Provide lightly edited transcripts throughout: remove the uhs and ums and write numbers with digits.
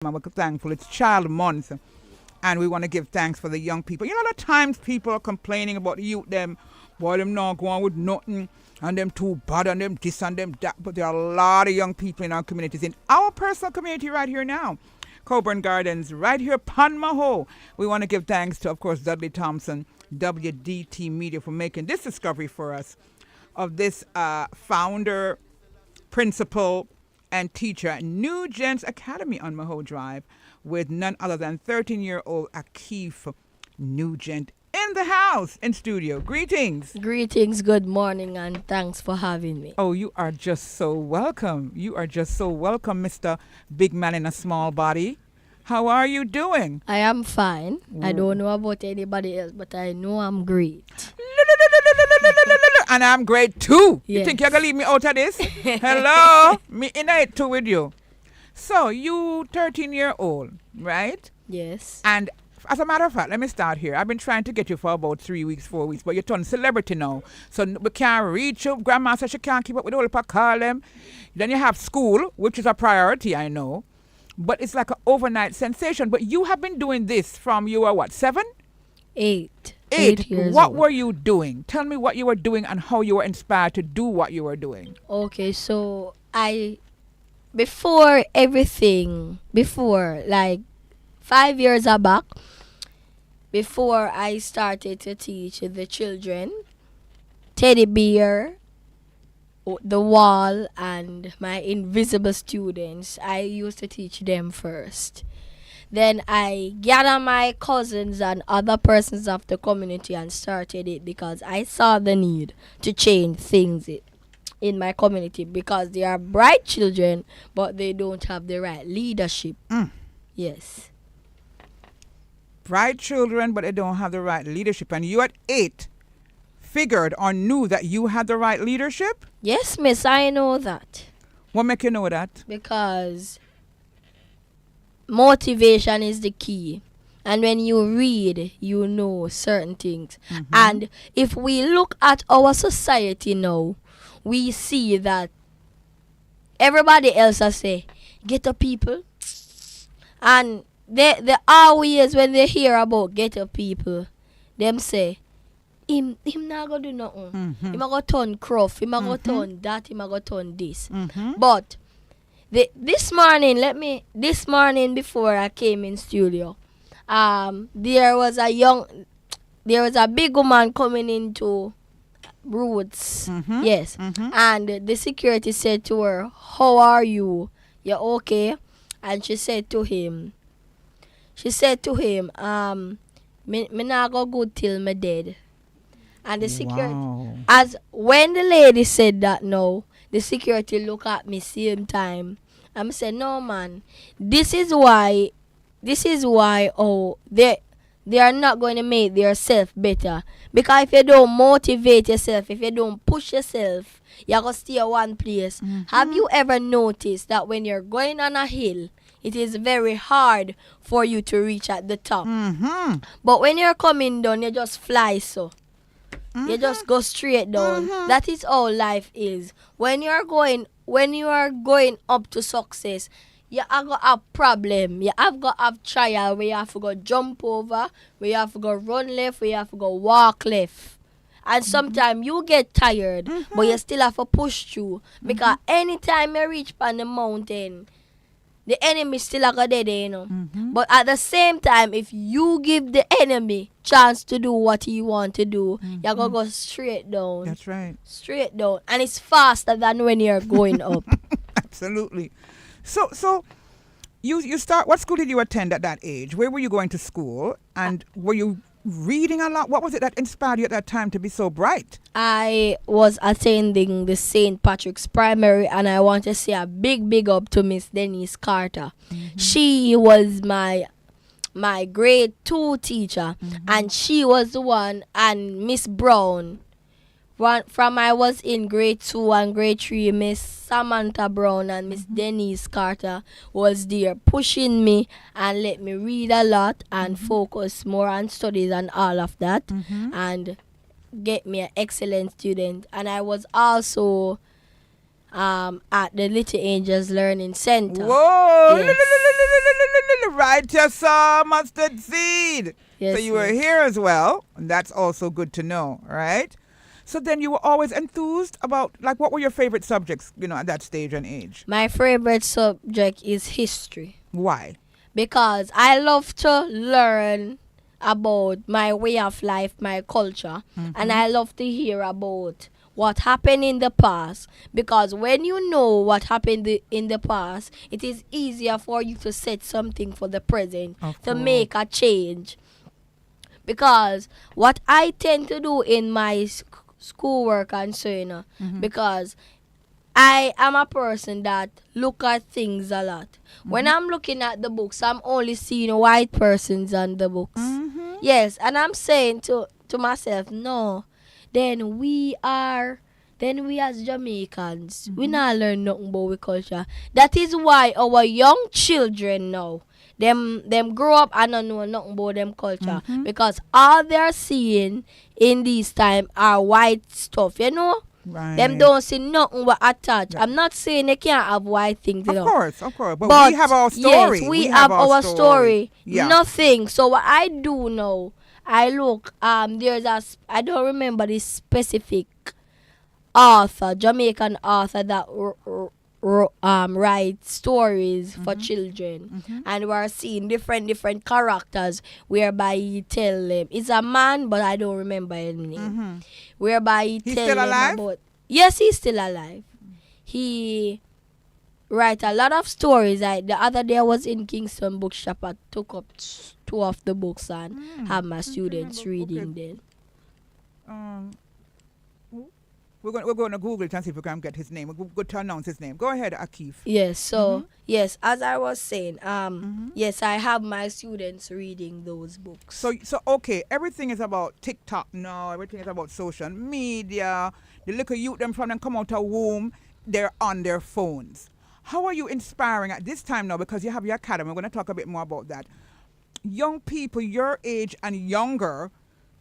and we're thankful. It's Child Month, and we want to give thanks for the young people. You know, the times people are complaining about the youth, them, boy, them not going with nothing, and them too bad, and them this and them that. But there are a lot of young people in our communities, in our personal community right here now. Coburn Gardens, right here, Panmaho. We want to give thanks to, of course, Dudley Thompson, WDT Media, for making this discovery for us of this founder, principal, and teacher at New Gents Academy on Maho Drive with none other than 13-year-old Akif Nugent in the house, in studio. Greetings. Greetings, good morning, and thanks for having me. Oh, you are just so welcome. You are just so welcome, Mr. Big Man in a Small Body. How are you doing? I am fine. I don't know about anybody else, but I know I'm great. And I'm great too. Yes. You think you're going to leave me out of this? Hello? Me in it too with you. So, you 13-year-old, right? Yes. And as a matter of fact, let me start here. I've been trying to get you for about 3 weeks, 4 weeks, but you're turned celebrity now. So we can't reach you. Grandma says she can't keep up with all the call them. Then you have school, which is a priority, I know. But it's like an overnight sensation. But you have been doing this from you were what, 7? 8. 8 years What old. were you doing? Tell me what you were doing and how you were inspired to do what you were doing. Okay, so before everything, like 5 years back, before I started to teach the children, teddy bear, the wall, and my invisible students, I used to teach them first. Then I gather my cousins and other persons of the community and started it because I saw the need to change things in my community because they are bright children, but they don't have the right leadership. Yes. Bright children, but they don't have the right leadership. And you at 8 figured or knew that you had the right leadership? Yes, miss, I know that. What make you know that? Because motivation is the key. And when you read, you know certain things. And if we look at our society now, we see that everybody else has say, ghetto people. And they always, when they hear about ghetto people, them say, him not gonna do nothing. Him a go turn croft, him a go turn that, him a go turn this. But this morning before I came in studio, there was a big woman coming into Roots. Yes. And the security said to her, how are you? You okay? And she said to him, me not go good till me dead. And the security, as when the lady said that now, the security look at me same time. And I said, no man, this is why they are not going to make themselves better. Because if you don't motivate yourself, if you don't push yourself, you're going to stay at one place. Have you ever noticed that when you're going on a hill, it is very hard for you to reach at the top? But when you're coming down, you just fly so. You just go straight down. That is all life is. When you are going up to success, you have got a problem. You have got a trial where you have to go jump over, where you have to go run left, where you have to go walk left. And sometimes you get tired, but you still have to push through. Because anytime you reach on the mountain, the enemy still a go there, you know. But at the same time, if you give the enemy chance to do what he want to do, you're going to go straight down. That's right. Straight down. And it's faster than when you're going up. Absolutely. So you start, what school did you attend at that age? Where were you going to school? And were you reading a lot? What was it that inspired you at that time to be so bright? I was attending the St. Patrick's Primary, and I want to say a big up to Miss Denise Carter. She was my grade 2 teacher, and she was the one, and Miss Brown. From I was in grade 2 and grade 3, Miss Samantha Brown and Miss Denise Carter was there pushing me and let me read a lot and focus more on studies and all of that and get me an excellent student. And I was also at the Little Angels Learning Center. Whoa! Yes. right, you saw mustard seed. Yes, So you were miss. here as well, and that's also good to know, right? So then you were always enthused about, like, what were your favorite subjects, at that stage and age? My favorite subject is history Why? because I love to learn about my way of life, my culture, and I love to hear about what happened in the past because when you know what happened in the past, it is easier for you to set something for the present, Of to course. make a change. Because what I tend to do in my schoolwork and so, because I am a person that look at things a lot. When I'm looking at the books, I'm only seeing white persons on the books. Yes, and I'm saying to myself, no, then we as Jamaicans, we not learn nothing about we culture. That is why our young children now, them grow up and don't know nothing about them culture because all they're seeing in this time are white stuff, Right. Them don't see nothing but attached. I'm not saying they can't have white things, Of course. But, but we have our story. yes, we have our story. Yeah. Nothing. So what I do now, I look. I don't remember the specific author, Jamaican author that write stories for children, and we are seeing different characters whereby he tell them it's a man, but I don't remember his name. Whereby he He's tell still them alive? about yes, he's still alive. He write a lot of stories. The other day I was in Kingston Bookshop. I took up two of the books and have my students reading them. We're going to Google it and see if we can get his name. We're good to announce his name. Go ahead, Akif. Yes, so yes, as I was saying, yes, I have my students reading those books. So okay, everything is about TikTok now. Everything is about social media. The little youth them from them come out of womb, they're on their phones. How are you inspiring at this time now? Because you have your academy. We're going to talk a bit more about that. Young people your age and younger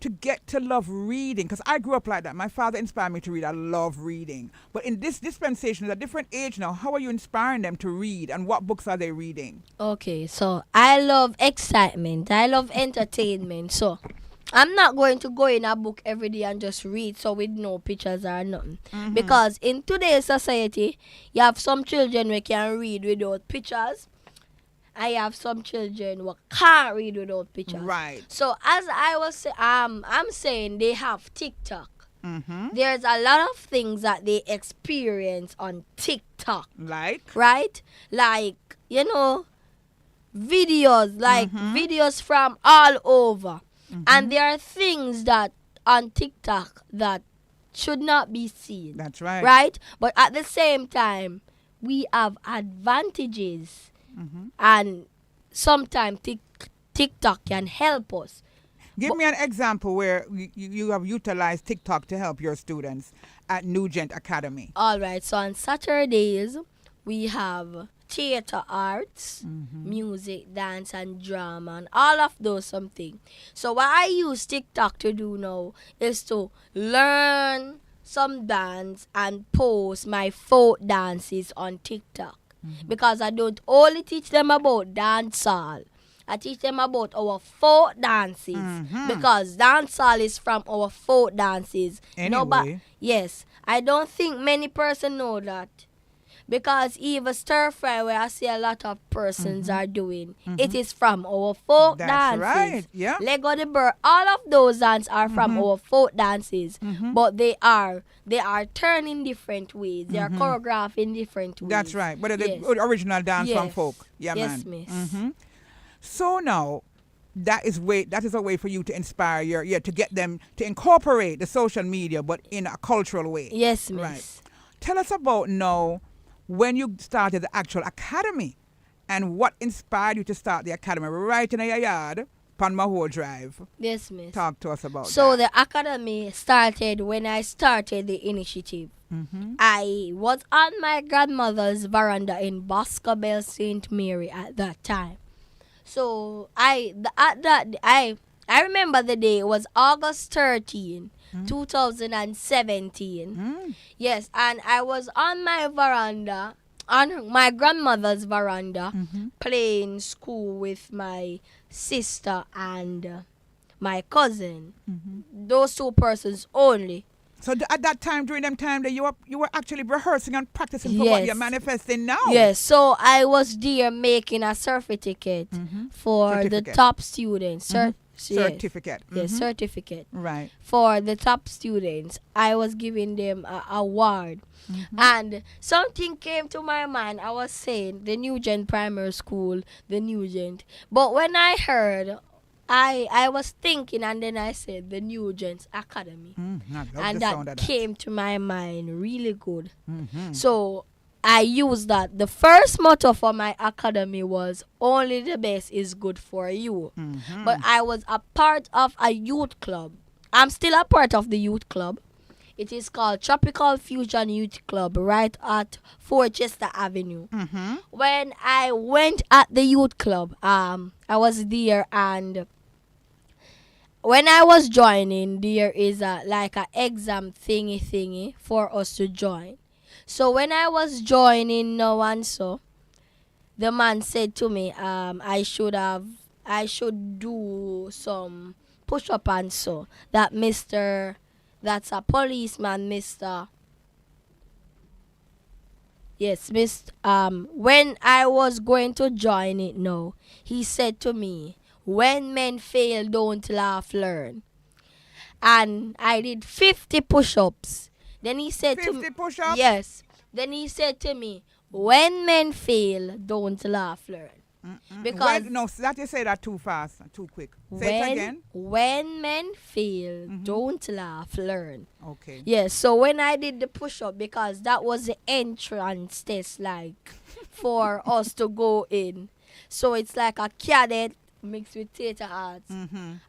to get to love reading, because I grew up like that. My father inspired me to read. I love reading. But in this dispensation, at a different age now, how are you inspiring them to read, and what books are they reading? Okay, so I love excitement. I love entertainment. So I'm not going to go in a book every day and just read so with no pictures or nothing. Because in today's society, you have some children who can read without pictures. I have some children who can't read without pictures. Right. So as I was saying, I'm saying they have TikTok. Mm-hmm. There's a lot of things that they experience on TikTok. Like? Right? Like, videos from all over. And there are things that on TikTok that should not be seen. That's right. Right? But at the same time, we have advantages. And sometimes TikTok can help us. Give me an example where you have utilized TikTok to help your students at Nugent Academy. All right. So on Saturdays, we have theater arts, music, dance, and drama, and all of those something. So what I use TikTok to do now is to learn some dance and post my folk dances on TikTok. Because I don't only teach them about dancehall. I teach them about our folk dances. Because dancehall is from our folk dances. Anyway. Yes. I don't think many persons know that. Because even stir fry, where I see a lot of persons are doing, it is from our folk That's dances. right. Yeah. Lego the bird, all of those dances are from our folk dances, but they are turning different ways. They are choreographed in different ways. That's right. But Yes. the original dance from Yes. folk. Yeah, Yes, man. miss. So now, that is a way for you to inspire to get them to incorporate the social media, but in a cultural way. Yes, miss. Right. Tell us about now when you started the actual academy and what inspired you to start the academy right in your yard, Panmaho Drive. Yes, miss. Talk to us about So that. the academy started when I started the initiative. I was on my grandmother's veranda in Boscobel, St. Mary at that time. So I remember the day, it was August 13, 2017. Yes, and I was on my veranda on my grandmother's veranda, Mm-hmm. playing school with my sister and my cousin. Mm-hmm. Those two persons only. So at that time, during them time, that you were actually rehearsing and practicing for what you're Yes. manifesting now. Yes, so I was there making a certificate Mm-hmm. for the Certificate. top students. Mhm. Yes. Certificate. Yes, Mhm. certificate. Right. For the top students, I was giving them an award. Mhm. And something came to my mind. I was saying the Nugent Primary School, the Nugent. But when I heard, I was thinking, and then I said the Nugent Academy. I love And the sound that of that. came to my mind really good. Mhm. So I used that. The first motto for my academy was only the best is good for you. Mhm. But I was a part of a youth club. I'm still a part of the youth club. It is called Tropical Fusion Youth Club right at Forchester Avenue. Mhm. When I went at the youth club, I was there, and when I was joining, there is like a exam thingy for us to join. So when I was joining now and so, the man said to me, I should do some push up and so that that's a policeman, Mr. Yes, Mr. When I was going to join it now, he said to me, when men fail, don't laugh, learn. And I did 50 push-ups. Then he said to me, 50 push-ups? yes. Then he said to me, when men fail, don't laugh, learn. Because no, that you say that too fast, too quick. Say it again. when men fail, don't laugh, learn. Okay. Yes, so when I did the push-up, because that was the entrance test, like, for us to go in. So it's like a cadet mixed with theater arts. Mhm.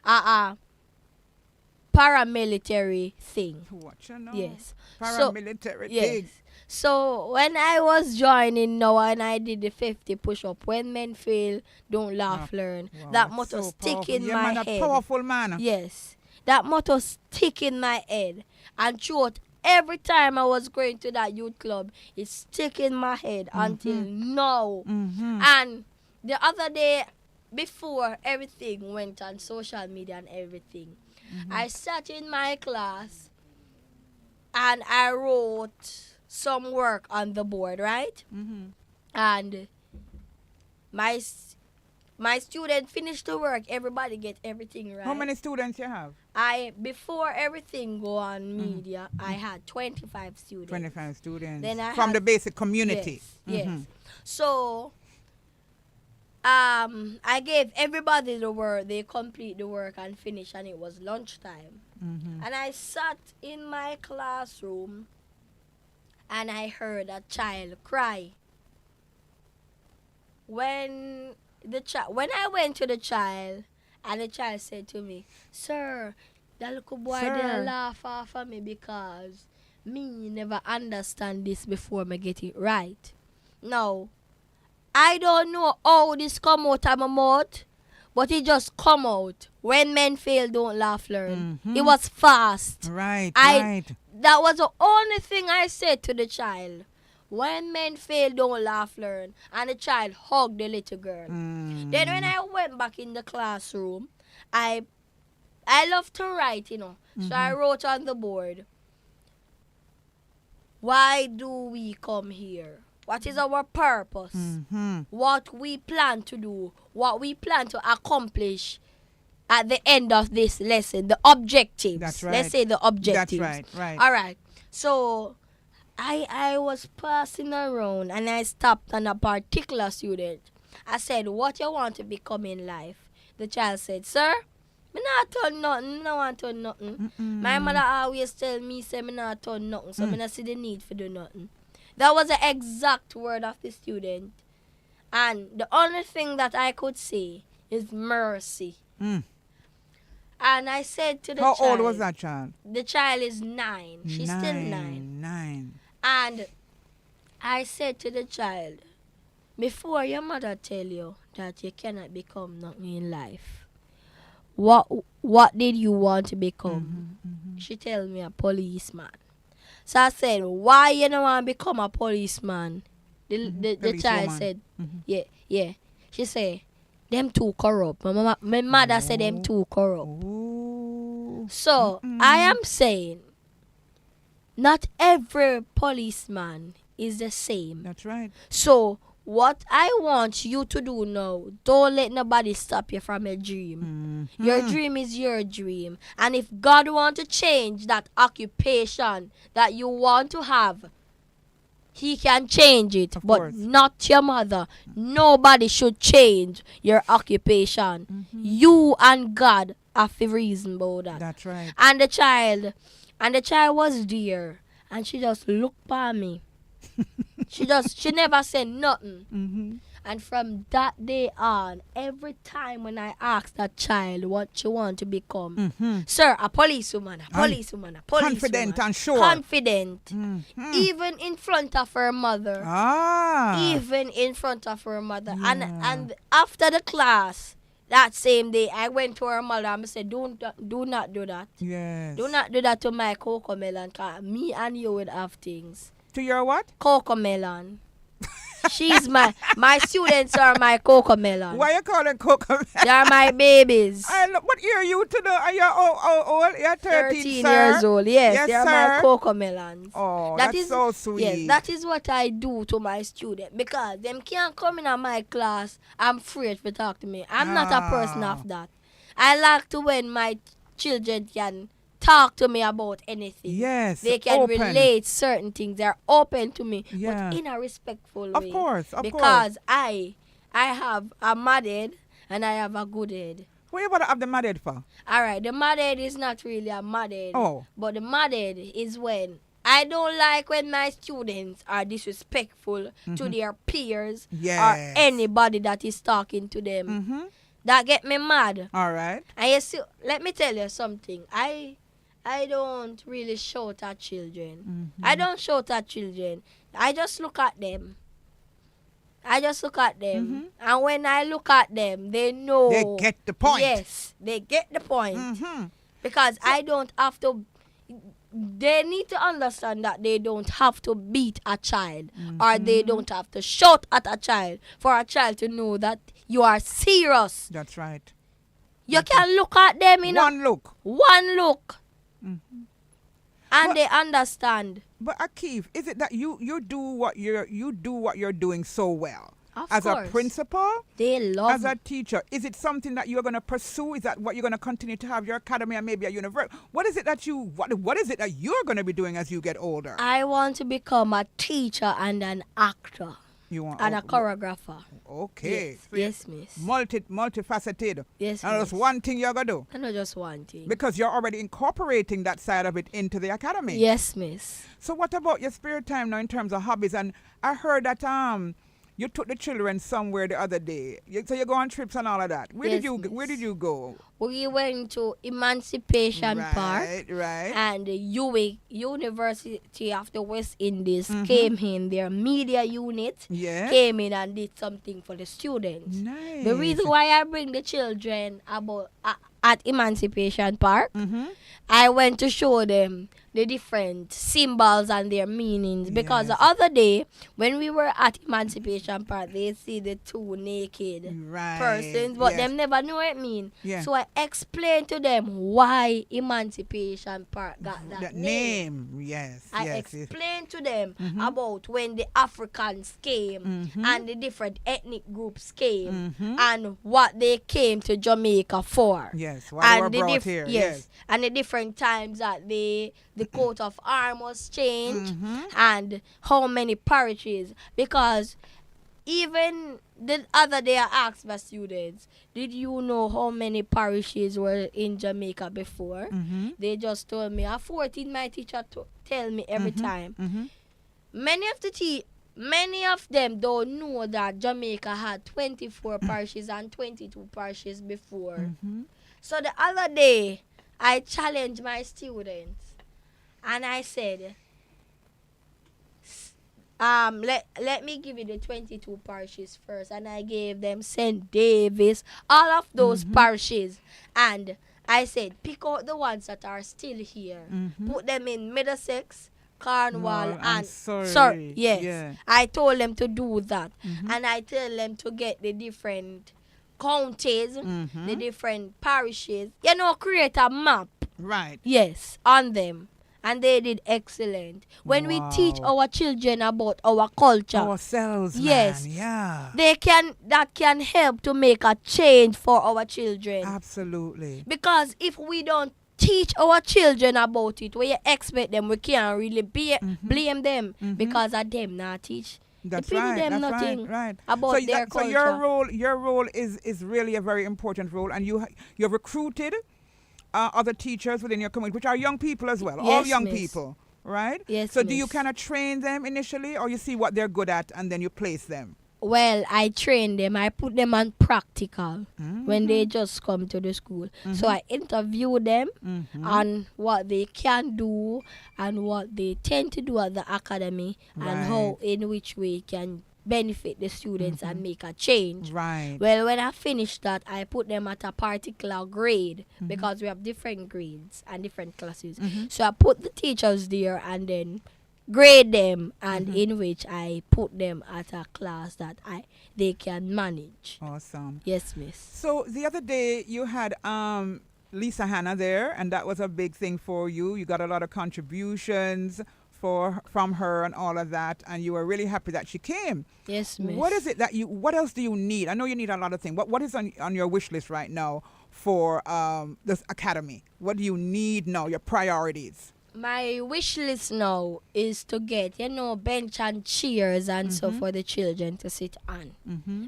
Paramilitary thing. What you know? Yes. Paramilitary Yes. thing. So when I was joining now and I did the 50 push-up, when men fail, don't laugh, learn. Wow, That that's motto so stick powerful. in Yeah, my man, a head. powerful man. Yes. That motto stick in my head. And throughout every time I was going to that youth club, it stick in my head until now. Mhm. And the other day, before everything went on social media and everything, I sat in my class and I wrote some work on the board, right? Mhm. And my student finished the work. Everybody get everything right. How many students you have? Before everything go on media, I had 25 students. 25 students. Then I from had- the basic community. Yes. Mhm. So I gave everybody the work. They complete the work and finish, and it was lunchtime. Mhm. And I sat in my classroom and I heard a child cry. When I went to the child, and the child said to me, "Sir, that little boy Sir. did laugh off of me because me never understand this before me get it right." Now, I don't know how this come out of my mouth, but it just come out. When men fail, don't laugh, learn. It was fast. Right, I- right. That was the only thing I said to the child. When men fail, don't laugh, learn. And the child hugged the little girl. Mm. Then when I went back in the classroom, I love to write, So I wrote on the board, why do we come here? What is our purpose? Mhm. What we plan to do? What we plan to accomplish at the end of this lesson? The objectives. That's right. Let's say the objectives. That's right, right. All right. So I was passing around and I stopped on a particular student. I said, what you want to become in life? The child said, sir, me not turn nothing. No want to nothing. My mother always tell me, say me not turn nothing. So me not see the need for do nothing. That was the exact word of the student. And the only thing that I could say is mercy. Mm. And I said to the How child. old was that child? The child is 9. She's still 9. 9. And I said to the child, before your mother tell you that you cannot become nothing in life, what did you want to become? She tell me a policeman. So I said, why you don't want to become a policeman? The child Policewoman. said, yeah. She said, them too corrupt. My mother said them too corrupt. Ooh. So I am saying, not every policeman is the same. That's right. So what I want you to do now, don't let nobody stop you from your dream. Your dream is your dream. And if God want to change that occupation that you want to have, He can change it. Of But course. not your mother. Nobody should change your occupation. You and God have to reason about that. That's right. And the child was there. And she just looked by me. She never said nothing. And from that day on, every time when I ask that child what she want to become, sir, a policewoman, a policewoman, a policewoman. Confident and sure. Confident. Even in front of her mother. Ah. Even in front of her mother. And after the class, that same day, I went to her mother and said, do not do that. Yes. Do not do that to my cocoa melon, because me and you would have things. To your what? Cocoa melon. She's my students are my cocoa melon. Why you call it cocoa? They are my babies. What year are you to the? Are you old? You're 13 sir? years old. Yes, Yes, they are sir. my cocoa melons. Oh, That that's is- so sweet. Yes, that is what I do to my students, because them can't come in my class. I'm afraid to talk to me. I'm not a person of that. I like to when my children can talk to me about anything. Yes, They can open. relate certain things. They're open to me, Yeah. but in a respectful Of way. course, of because I have a mad head and I have a good head. What you about to have the mad head for? All right, the mad head is not really a mad head. Oh. But the mad head is when I don't like when my students are disrespectful to their peers Yes. or anybody that is talking to them. That get me mad. All right. And you see, let me tell you something. I don't really shout at children. I don't shout at children. I just look at them. And when I look at them, they know. They get the point. Yes, they get the point. Because I don't have to. They need to understand that they don't have to beat a child or they don't have to shout at a child for a child to know that you are serious. That's right. You can look at them in One look. one look. And But- they understand. But Akif, is it that you do what you're doing so well? Of As course. a principal, They love as a teacher, is it something that you're going to pursue? Is that what you're going to continue to have your academy and maybe a university? What is it that what is it that you're going to be doing as you get older? I want to become a teacher and an actor You want and a choreographer. Okay. Yes, So you're yes, miss. multifaceted. Yes, And that's miss. one thing you're going to do. I know just one thing. Because you're already incorporating that side of it into the academy. Yes, miss. So what about your spare time now in terms of hobbies? And I heard that you took the children somewhere the other day. So you go on trips and all of that. Where Yes, Where did you go? We went to Emancipation Park. Right. And the UWI, University of the West Indies, came in. Their media unit Yes. came in and did something for the students. Nice. The reason why I bring the children about at Emancipation Park, I went to show them the different symbols and their meanings. Because Yes. the other day, when we were at Emancipation Park, they see the two naked Right. persons, but Yes. them never knew what it mean. Yeah. So I explained to them why Emancipation Park got that name. Yes. I yes. explained to them about when the Africans came and the different ethnic groups came and what they came to Jamaica for. Yes. Why they were And the brought here. yes, and the different times that the coat of arms was changed and how many parishes. Because even the other day I asked my students, did you know how many parishes were in Jamaica before? They just told me. At 14, my teacher tell me every time. Many of them don't know that Jamaica had 24 parishes and 22 parishes before. So the other day, I challenged my students and I said, let me give you the 22 parishes first. And I gave them St. Davis, all of those parishes. And I said, pick out the ones that are still here. Put them in Middlesex, Cornwall, and Surrey. Surrey. Yes. Yeah. I told them to do that. Mhm. And I tell them to get the different counties, Mhm. the different parishes, create a map. Right. Yes, on them. And they did excellent. When we teach Wow. our children about our culture, Ourselves, yes, man. Yeah. that can help to make a change for our children. Absolutely. Because if we don't teach our children about it, we expect them, we can't really blame them because of them not teach. That's They pity right. them That's nothing right. about their So culture. your role is really a very important role, and you've recruited other teachers within your community, which are young people as well, all Yes, young miss. people, right? Yes, So do you miss. kind of train them initially, or you see what they're good at and then you place them? Well, I train them. I put them on practical when they just come to the school. So I interview them on what they can do and what they tend to do at the academy and how in which way can benefit the students and make a change. Right. Well, when I finish that, I put them at a particular grade because we have different grades and different classes. So I put the teachers there and then grade them, and in which I put them at a class that they can manage. Awesome. Yes, miss. So the other day you had Lisa Hannah there, and that was a big thing for you. You got a lot of contributions from her and all of that, and you were really happy that she came. Yes, miss. What is it that what else do you need? I know you need a lot of things. What is on your wish list right now for this academy? What do you need now, your priorities? My wish list now is to get, bench and chairs and so for the children to sit on.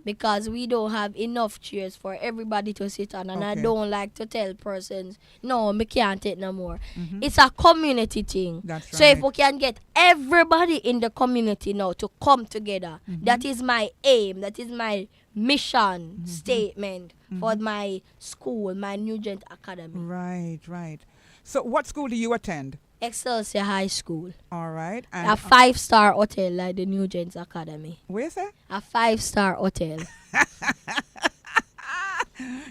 Because we don't have enough chairs for everybody to sit on. And I don't like to tell persons, no, me can't take no more. It's a community thing. That's So right. if we can get everybody in the community now to come together, that is my aim, that is my mission statement for my school, my Nugent Academy. Right. So what school do you attend? Excelsior High School. All right. And A 5-star hotel like the Nugent Academy. where is that? A 5-star hotel.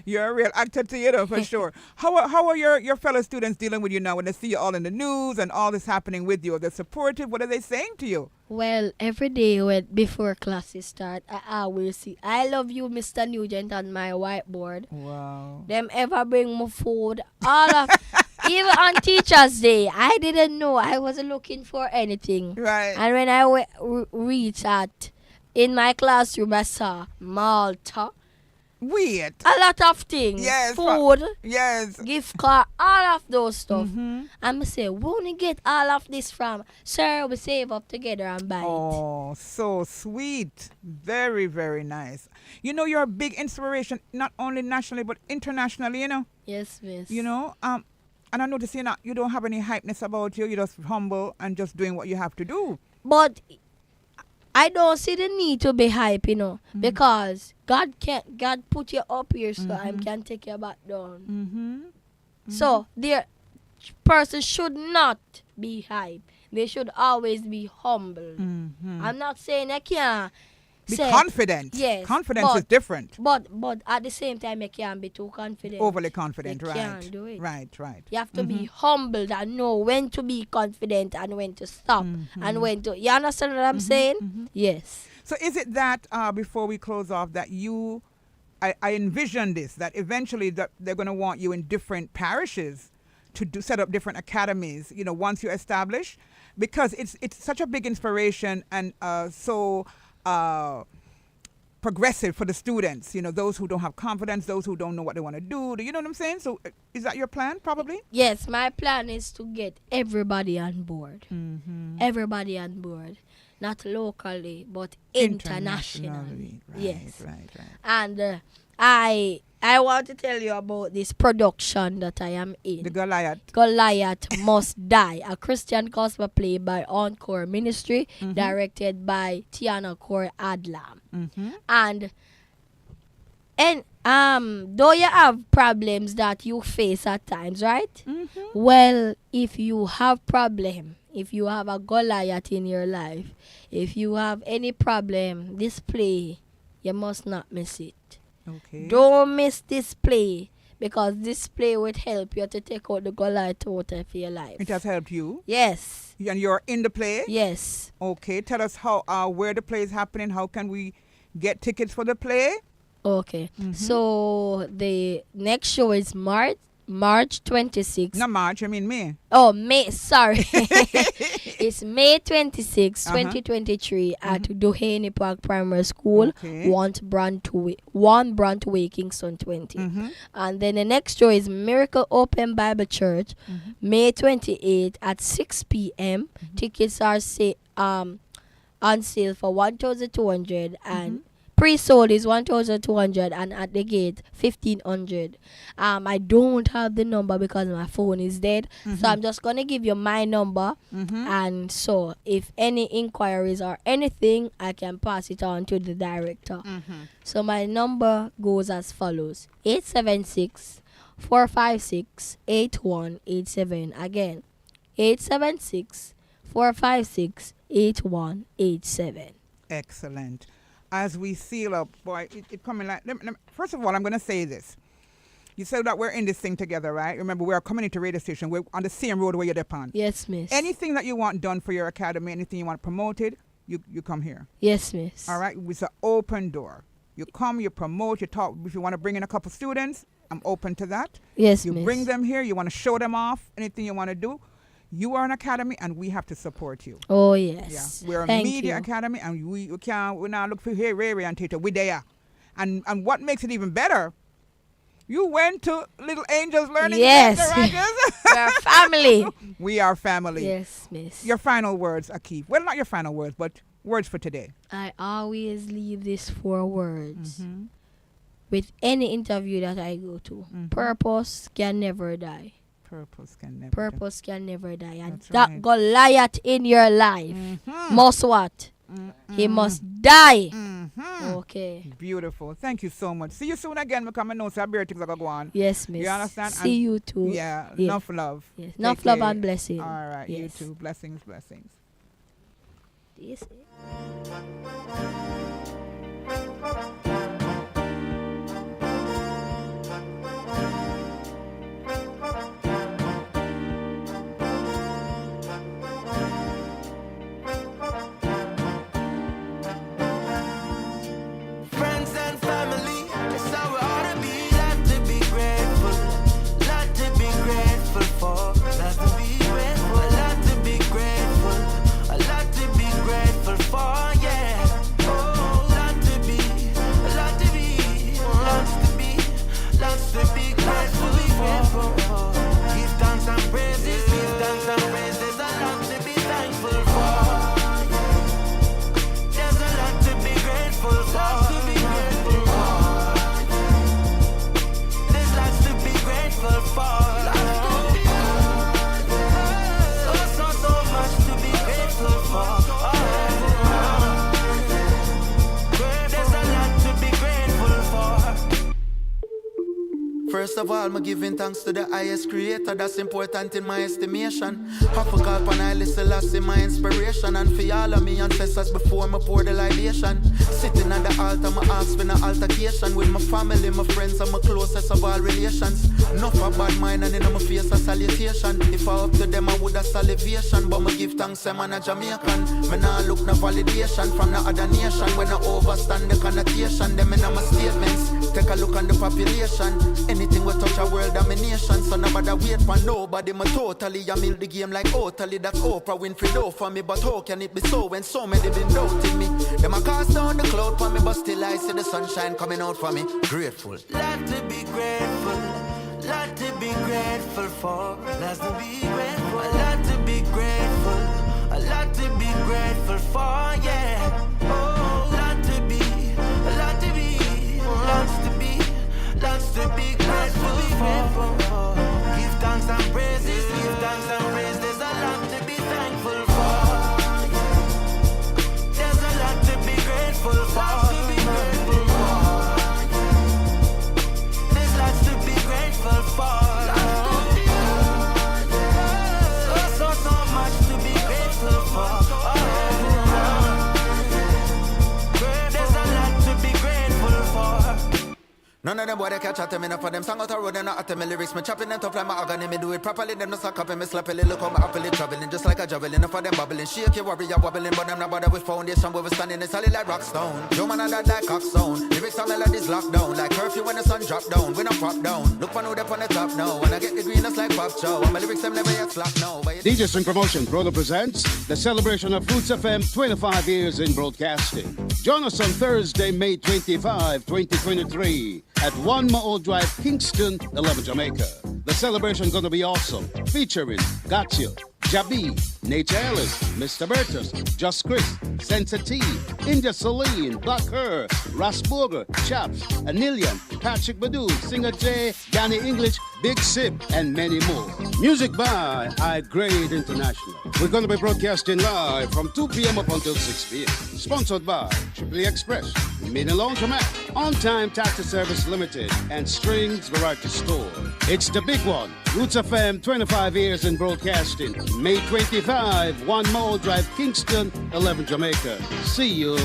You're a real actor to you, though, for sure. How are your fellow students dealing with you now when they see you all in the news and all this happening with you? They're supportive. What are they saying to you? Well, every day before classes start, I always see, I love you, Mr. Nugent, on my whiteboard. Wow. Them ever bring me food. All of, even on Teacher's Day, I didn't know. I wasn't looking for anything. Right. And when I reached in my classroom, I saw Malta. Weird. A lot of things. Yes. Food, Yes. gift card, all of those stuff. Mhm. And I say, where you get all of this from? Sir, we save up together and buy it. Oh, so sweet. Very, very nice. You're a big inspiration, not only nationally, but internationally, Yes, miss. And I notice you don't have any hypeness about you. You're just humble and just doing what you have to do. But I don't see the need to be hype, because God put you up here so I can take you back down. Mm-hmm. So their person should not be hype. They should always be humble. Mm-hmm. I'm not saying I can't Be say confident. yes, Confidence is different. But at the same time, you can't be too confident. Overly confident, You right? can't do it. Right. You have to be humble and know when to be confident and when to stop and when to. You understand what I'm saying? Yes. So is it that before we close off that I envision this, that eventually that they're going to want you in different parishes to set up different academies, once you establish, because it's such a big inspiration and so progressive for the students, those who don't have confidence, those who don't know what they want to do. Do you know what I'm saying? So is that your plan, probably? Yes, my plan is to get everybody on board. Mm-hmm. Everybody on board. Not locally, but internationally. Right, yes. Right. And I want to tell you about this production that I am in. The Goliath. Goliath Must Die, a Christian gospel play by Encore Ministry, directed by Tiana Core Adlam. Mm-hmm. And though you have problems that you face at times, right? Mm-hmm. Well, if you have problem, if you have a Goliath in your life, if you have any problem, this play, you must not miss it. Okay. Don't miss this play because this play would help you to take out the Goliath out of your life. It has helped you. Yes. And you're in the play? Yes. Okay. Tell us how where the play is happening. How can we get tickets for the play? Okay. So the next show is March 26th. Not March, I mean May. Oh, May. Sorry. It's May 26, 2023 at Duhaney Park Primary School, Okay. 1 Brantway, Kingston 20. And then the next show is Miracle Open Bible Church, May 28 at 6 p.m. Tickets are on sale for 1,200 and pre-sold is 1,200 and at the gate 1,500. I don't have the number because my phone is dead, so I'm just gonna give you my number, and so if any inquiries or anything, I can pass it on to the director. So my number goes as follows: 876-456-8187. Again, 876-456-8187. Excellent. As we seal up, boy, it coming like. First of all, I'm going to say this. You said that we're in this thing together, right? Remember, we're a community radio station. We're on the same road where you're upon. Yes, miss. Anything that you want done for your academy, anything you want promoted, you come here. Yes, miss. All right? It's an open door. You come, you promote, you talk. If you want to bring in a couple students, I'm open to that. Yes, You miss. bring them here. You want to show them off. Anything you want to do. You are an academy, and we have to support you. Oh, yes. Yeah, we're a Thank media you. academy, and we now look for here, Ray, and Tita. We're there. And what makes it even better, you went to Little Angels Learning Yes. Center, right? We're family. We are family. Yes, miss. Your final words, Akif. Well, not your final words, but words for today. I always leave these 4 words with any interview that I go to. Purpose can never die. Purpose can never. Purpose can never die. And That's that right. Goliath in your life must what? He must die. Okay. Beautiful. Thank you so much. See you soon again. Because I know some things are going to go on. Yes, miss. You understand? See you too. Yeah. Yes. Enough love. Yes. Take Enough love care. and blessing. All right. You Yes. too. Blessings, blessings. Yes. Friends and family, that's how we ought to be. Lot to be grateful, lot to be grateful for. Lot to be grateful, a lot to be grateful, a lot to be grateful for, yeah. Oh, lot to be, a lot to be, lots to be, lots to be grateful for. Give thanks and praises, give thanks and praises, a lot to be thankful for. There's a lot to be grateful for. There's lots to be grateful for. So much to be grateful for. There's a lot to be grateful for. First of all, I'm giving thanks to the highest creator. That's important in my estimation. Half a call pan I listen last in my inspiration. And for all of me ancestors before me pour the libation. Sitting at the altar, my ask for an altercation with my family, my friends, and my closest of all relations. Enough a bad mind and in my face a salutation. If I up to them, I would have salivation. But me give thanks, I'm a Jamaican. Me nah look no validation from the other nation. When I overstand the connotation, them in my statements. Take a look on the population. Anything we touch a world domination. So nobody wait for nobody. Me totally, I mill the game like totally. That's Oprah Winfrey do for me. But how can it be so when so many been doubting me? Them a cast down the cloud for me, but still I see the sunshine coming out for me. Grateful. Lot to be grateful. Lot to be grateful for. Lot to be grateful. A lot to be grateful. A lot to be grateful for. Yeah. Oh, lot to be. A lot to be. Lots to be. Lots to be grateful for. Give thanks and praises. Give thanks and praise. There's a lot to be thankful for. There's a lot to be grateful for. There's lots to be grateful for. So much to be grateful for. boy they catch at me, enough of them song out the road and not at me lyrics. Me chopping them tough like my agony, me do it properly. Them no suck up and me slappily. Look how my happily traveling, just like a javelin. Enough of them bubbling, shake your warrior wobbling, but them not bother with foundation where we standing. It's solid like rock stone. Yo man, I that like cockstone. Lyrics and melodies locked down, like curfew when the sun drop down. We don't pop down. Look for no dep on the top now. When I get the green, it's like pop show. And my lyrics them never yet slap now. DJ String Promotion proudly presents the celebration of Roots FM 25 years in broadcasting. Join us on Thursday, May 25, 2023 at 1 Ma'o Drive, Kingston, 11 Jamaica. The celebration gonna be awesome, featuring Gotcha, Jabi, Nature Ellis, Mr. Bertus, Just Chris, Sensa T, India Celine, Black Her, Rasburger, Chaps, Anilian, Patrick Badu, Singer J, Danny English, Big Sip, and many more. Music by High Grade International. We're going to be broadcasting live from 2 p.m. up until 6 p.m. Sponsored by Triple Express, Made in Laundromat, On Time Taxi Service Limited, and Strings Variety Store. It's the big one. Roots FM 25 years in broadcasting. May 25, 1 Ma'o Drive, Kingston, 11 Jamaica. See you.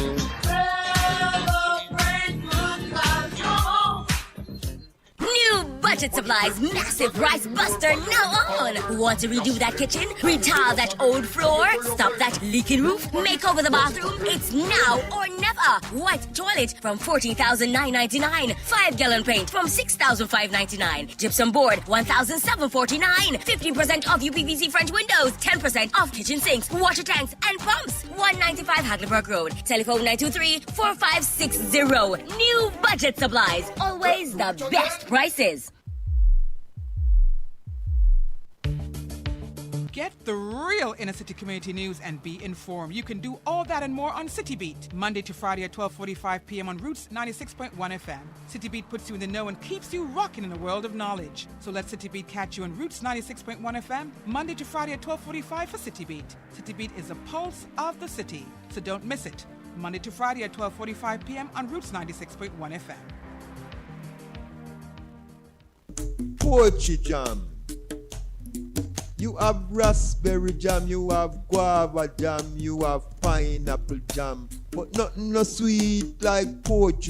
New budget supplies, massive rice buster now on. Want to redo that kitchen? Retile that old floor? Stop that leaking roof? Make over the bathroom? It's now or never. White toilet from $14,999. 5-gallon paint from $6,599. Gypsum board $1,749. 15% off UPVC French windows. 10% off kitchen sinks, water tanks, and pumps. 195 Hackleburg Road. Telephone 923-4560. New budget supplies. Always the best prices. Get the real inner city community news and be informed. You can do all that and more on City Beat, Monday to Friday at 12:45 p.m. on Roots 96.1 FM. City Beat puts you in the know and keeps you rocking in the world of knowledge. So let City Beat catch you on Roots 96.1 FM, Monday to Friday at 12:45 for City Beat. City Beat is the pulse of the city, so don't miss it. Monday to Friday at 12:45 p.m. on Roots 96.1 FM. Poetry jam. You have raspberry jam, you have guava jam, you have pineapple jam, but nothing no sweet like poetry